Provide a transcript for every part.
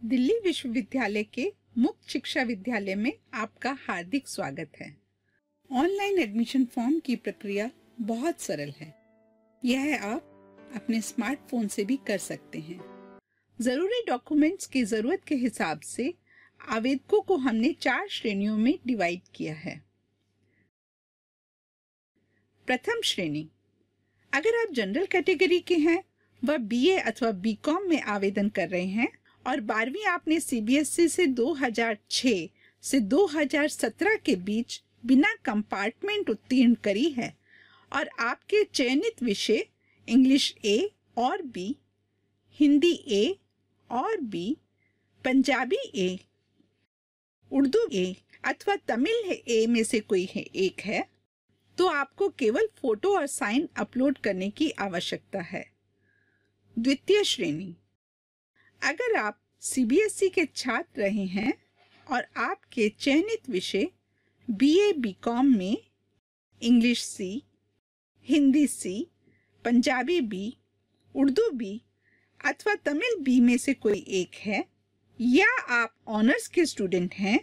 दिल्ली विश्वविद्यालय के मुक्त शिक्षा विद्यालय में आपका हार्दिक स्वागत है। ऑनलाइन एडमिशन फॉर्म की प्रक्रिया बहुत सरल है। यह आप अपने स्मार्टफोन से भी कर सकते हैं। जरूरी डॉक्यूमेंट्स की जरूरत के हिसाब से आवेदकों को हमने 4 श्रेणियों में डिवाइड किया है। प्रथम श्रेणी, अगर आप जनरल कैटेगरी के हैं व बीए अथवा बीकॉम में आवेदन कर रहे हैं और 12वीं आपने सीबीएसई से 2006 से 2017 के बीच बिना कंपार्टमेंट उत्तीर्ण करी है और आपके चयनित विषय इंग्लिश ए और बी, हिंदी ए और बी, पंजाबी ए, उर्दू ए अथवा तमिल ए में से कोई एक है, तो आपको केवल फोटो और साइन अपलोड करने की आवश्यकता है। द्वितीय श्रेणी, अगर आप सीबीएसई के छात्र रहे हैं और आपके चयनित विषय बीए बीकॉम में इंग्लिश सी, हिंदी सी, पंजाबी बी, उर्दू बी अथवा तमिल बी में से कोई एक है, या आप ऑनर्स के स्टूडेंट हैं,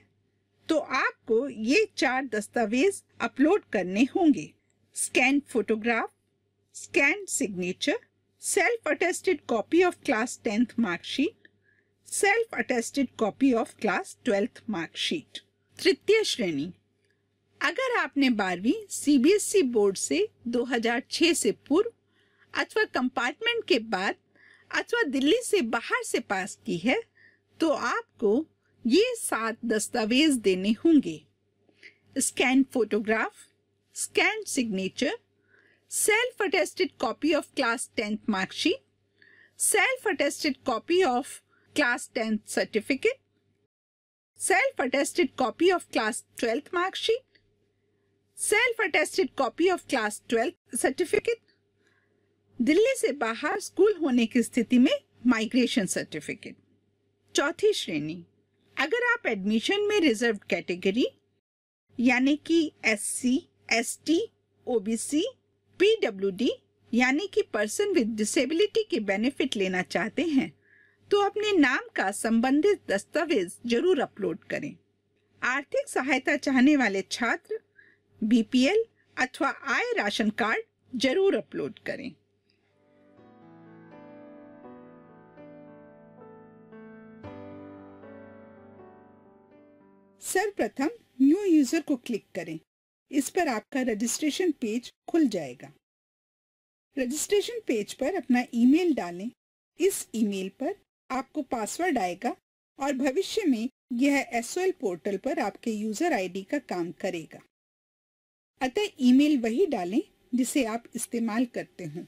तो आपको ये 4 दस्तावेज अपलोड करने होंगे। Scan photograph, scan signature, self attested copy of class 10th marksheet, self attested copy of class 12th marksheet. तृतीय श्रेणी, अगर आपने 12वीं सीबीएसई बोर्ड से 2006 से पूर्व अथवा कंपार्टमेंट के बाद अथवा दिल्ली से बाहर से पास की है, तो आपको ये 7 दस्तावेज देने होंगे। Scan photograph, scan signature, self attested copy of class 10th marksheet, self attested copy of class 10th certificate, self attested copy of class 12th marksheet, self attested copy of class 12th certificate, Delhi से बाहर school होने की स्थिति में migration certificate. चौथी श्रेणी, अगर आप एडमिशन में रिजर्व कैटेगरी यानी कि एससी, एसटी, ओबीसी, पीडब्ल्यूडी यानी कि पर्सन विद डिसेबिलिटी के बेनिफिट लेना चाहते हैं, तो अपने नाम का संबंधित दस्तावेज जरूर अपलोड करें। आर्थिक सहायता चाहने वाले छात्र बीपीएल अथवा आय राशन कार्ड जरूर अपलोड करें। सर्वप्रथम न्यू यूजर को क्लिक करें। इस पर आपका रजिस्ट्रेशन पेज खुल जाएगा। रजिस्ट्रेशन पेज पर अपना ईमेल डालें। इस ईमेल पर आपको पासवर्ड आएगा और भविष्य में यह एसओएल पोर्टल पर आपके यूजर आईडी का काम करेगा। अतः ईमेल वही डालें जिसे आप इस्तेमाल करते हो।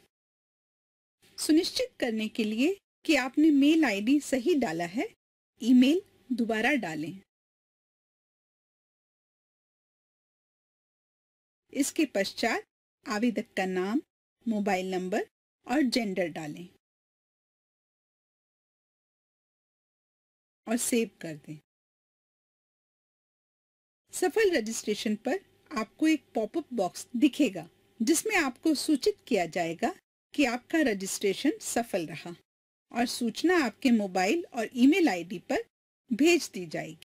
सुनिश्चित करने के लिए कि आपने मेल आईडी सही डाला है, ईमेल दोबारा डालें। इसके पश्चात आवेदक का नाम, मोबाइल नंबर और जेंडर डालें और सेव कर दें। सफल रजिस्ट्रेशन पर आपको एक पॉपअप बॉक्स दिखेगा जिसमें आपको सूचित किया जाएगा कि आपका रजिस्ट्रेशन सफल रहा और सूचना आपके मोबाइल और ईमेल आईडी पर भेज दी जाएगी।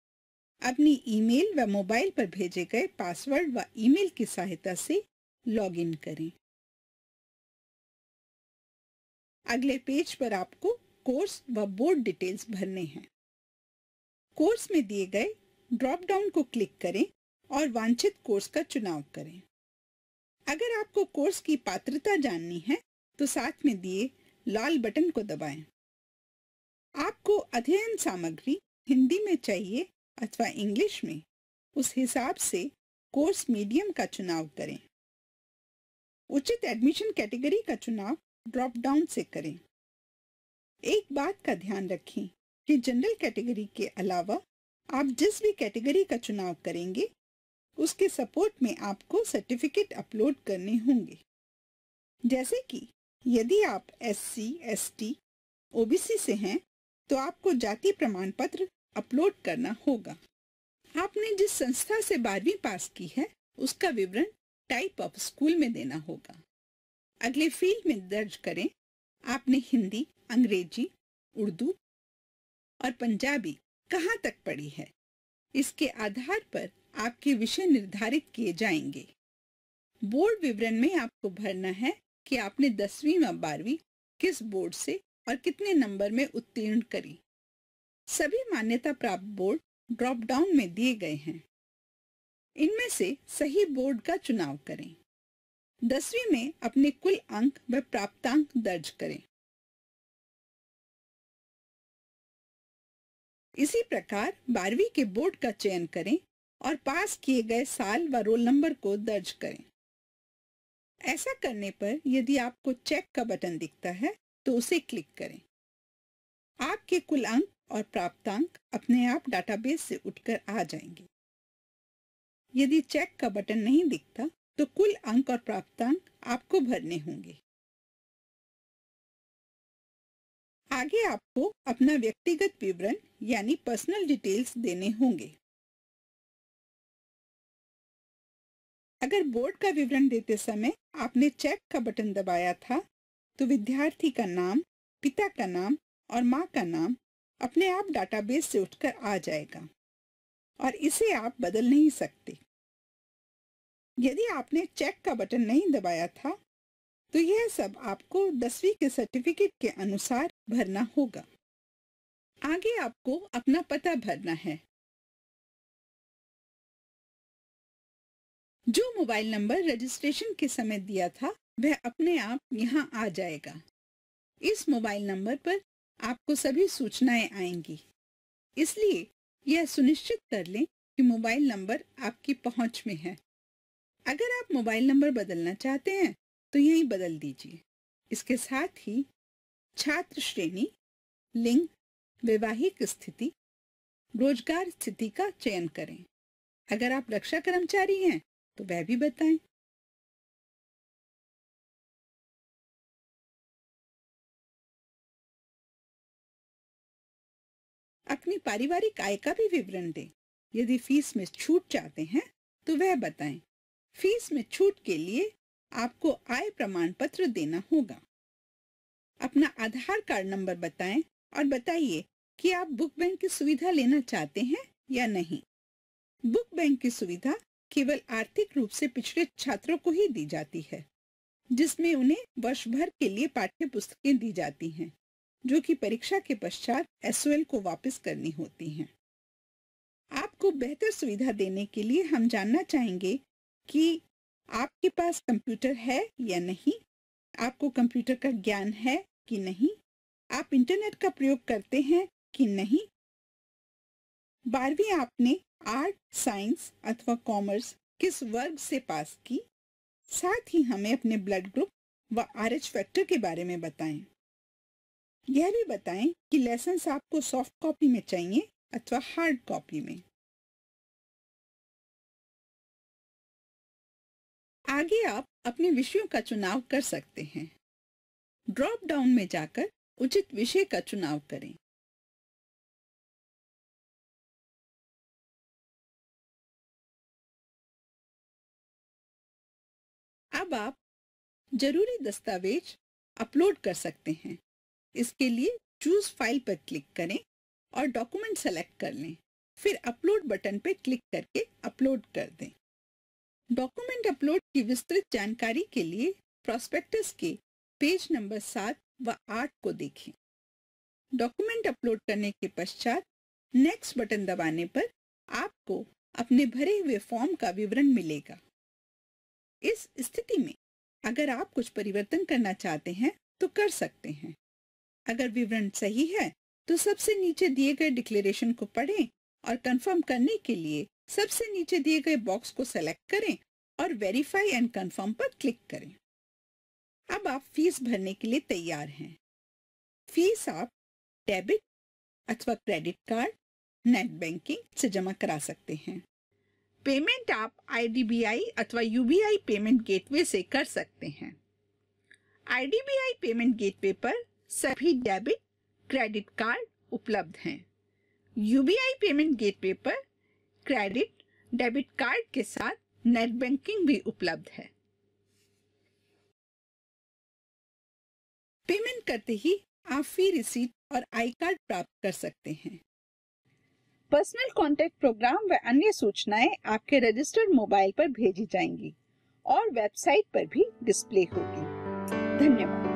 अपनी ईमेल व मोबाइल पर भेजे गए पासवर्ड व ईमेल की सहायता से लॉगिन करें। अगले पेज पर आपको कोर्स व बोर्ड डिटेल्स भरने हैं। कोर्स में दिए गए ड्रॉप डाउन को क्लिक करें और वांछित कोर्स का चुनाव करें। अगर आपको कोर्स की पात्रता जाननी है तो साथ में दिए लाल बटन को दबाएं। आपको अध्ययन सामग्री हिंदी में चाहिए अथवा इंग्लिश में, उस हिसाब से कोर्स मीडियम का चुनाव करें। उचित एडमिशन कैटेगरी का चुनाव ड्रॉप डाउन से करें। एक बात का ध्यान रखें कि जनरल कैटेगरी के अलावा आप जिस भी कैटेगरी का चुनाव करेंगे उसके सपोर्ट में आपको सर्टिफिकेट अपलोड करने होंगे। जैसे कि यदि आप एससी, एसटी, ओबीसी से हैं तो आपको जाति प्रमाण पत्र अपलोड करना होगा। आपने जिस संस्था से 12वीं पास की है उसका विवरण टाइप ऑफ स्कूल में देना होगा। अगले फील्ड में दर्ज करें आपने हिंदी, अंग्रेजी, उर्दू, और पंजाबी कहाँ तक पढ़ी है। इसके आधार पर आपके विषय निर्धारित किए जाएंगे। बोर्ड विवरण में आपको भरना है कि आपने 10वीं व 12वीं किस बोर्ड से और कितने नंबर में उत्तीर्ण करी। सभी मान्यता प्राप्त बोर्ड ड्रॉप डाउन में दिए गए हैं। इनमें से सही बोर्ड का चुनाव करें। 10वीं में अपने कुल अंक व प्राप्तांक दर्ज करें। इसी प्रकार 12वीं के बोर्ड का चयन करें और पास किए गए साल व रोल नंबर को दर्ज करें। ऐसा करने पर यदि आपको चेक का बटन दिखता है तो उसे क्लिक करें। आपके कुल अंक और प्राप्तांक अपने आप डाटाबेस से उठकर आ जाएंगे। यदि चेक का बटन नहीं दिखता तो कुल अंक और प्राप्तांक आपको भरने होंगे। आगे आपको अपना व्यक्तिगत विवरण यानी पर्सनल डिटेल्स देने होंगे। अगर बोर्ड का विवरण देते समय आपने चेक का बटन दबाया था तो विद्यार्थी का नाम, पिता का नाम और मां का नाम अपने आप डाटाबेस से उठकर आ जाएगा और इसे आप बदल नहीं सकते। यदि आपने चेक का बटन नहीं दबाया था तो यह सब आपको 10वीं के सर्टिफिकेट के अनुसार भरना होगा। आगे आपको अपना पता भरना है। जो मोबाइल नंबर रजिस्ट्रेशन के समय दिया था वह अपने आप यहाँ आ जाएगा। इस मोबाइल नंबर पर आपको सभी सूचनाएं आएंगी, इसलिए यह सुनिश्चित कर लें कि मोबाइल नंबर आपकी पहुंच में है। अगर आप मोबाइल नंबर बदलना चाहते हैं तो यहीं बदल दीजिए। इसके साथ ही छात्र श्रेणी, लिंग, वैवाहिक स्थिति, रोजगार स्थिति का चयन करें। अगर आप रक्षा कर्मचारी हैं तो वह भी बताएं। अपनी पारिवारिक आय का भी विवरण दें। यदि फीस में छूट चाहते हैं तो वह बताएं। फीस में छूट के लिए आपको आय प्रमाण पत्र देना होगा। अपना आधार कार्ड नंबर बताएं और बताइए कि आप बुक बैंक की सुविधा लेना चाहते हैं या नहीं। बुक बैंक की सुविधा केवल आर्थिक रूप से पिछड़े छात्रों को ही दी जाती है, जिसमें उन्हें वर्ष भर के लिए पाठ्य पुस्तकें दी जाती हैं, जो कि परीक्षा के पश्चात एसओएल को वापस करनी होती हैं। आपको बेहतर सुविधा देने के लिए हम जानना चाहेंगे कि आपके पास कंप्यूटर है या नहीं, आपको कंप्यूटर का ज्ञान है कि नहीं, आप इंटरनेट का प्रयोग करते हैं कि नहीं। 12वीं आपने आर्ट, साइंस अथवा कॉमर्स किस वर्ग से पास की। साथ ही हमें अपने ब्लड ग्रुप व RH फैक्टर के बारे में बताएं। यह भी बताएं कि लाइसेंस आपको सॉफ्ट कॉपी में चाहिए अथवा हार्ड कॉपी में। आगे आप अपने विषयों का चुनाव कर सकते हैं। ड्रॉप डाउन में जाकर उचित विषय का चुनाव करें। अब आप जरूरी दस्तावेज अपलोड कर सकते हैं। इसके लिए चूज फाइल पर क्लिक करें और डॉक्यूमेंट सेलेक्ट कर लें। फिर अपलोड बटन पर क्लिक करके अपलोड कर दें। डॉक्यूमेंट अपलोड की विस्तृत जानकारी के लिए प्रोस्पेक्टस के पेज नंबर 7 व 8 को देखें। डॉक्यूमेंट अपलोड करने के पश्चात नेक्स्ट बटन दबाने पर आपको अपने भरे हुए फॉर्म का विवरण मिलेगा। इस स्थिति में अगर आप कुछ परिवर्तन करना चाहते हैं तो कर सकते हैं। अगर विवरण सही है तो सबसे नीचे दिए गए डिक्लेरेशन को पढ़ें और कंफर्म करने के लिए सबसे नीचे दिए गए बॉक्स को सेलेक्ट करें और वेरीफाई एंड कंफर्म पर क्लिक करें। अब आप फीस भरने के लिए तैयार हैं। फीस आप डेबिट अथवा क्रेडिट कार्ड, नेट बैंकिंग से जमा करा सकते हैं। पेमेंट आप IDBI अथवा UBI पेमेंट गेटवे से कर सकते हैं। IDBI पेमेंट गेटवे पर सभी डेबिट, क्रेडिट कार्ड उपलब्ध हैं। UBI पेमेंट गेटवे पर क्रेडिट, डेबिट कार्ड के साथ नेट बैंकिंग भी उपलब्ध है। पेमेंट करते ही आप फी रिसीट और आई कार्ड प्राप्त कर सकते हैं। पर्सनल कॉन्टैक्ट प्रोग्राम व अन्य सूचनाएं आपके रजिस्टर्ड मोबाइल पर भेजी जाएंगी और वेबसाइट पर भी डिस्प्ले होगी। धन्यवाद।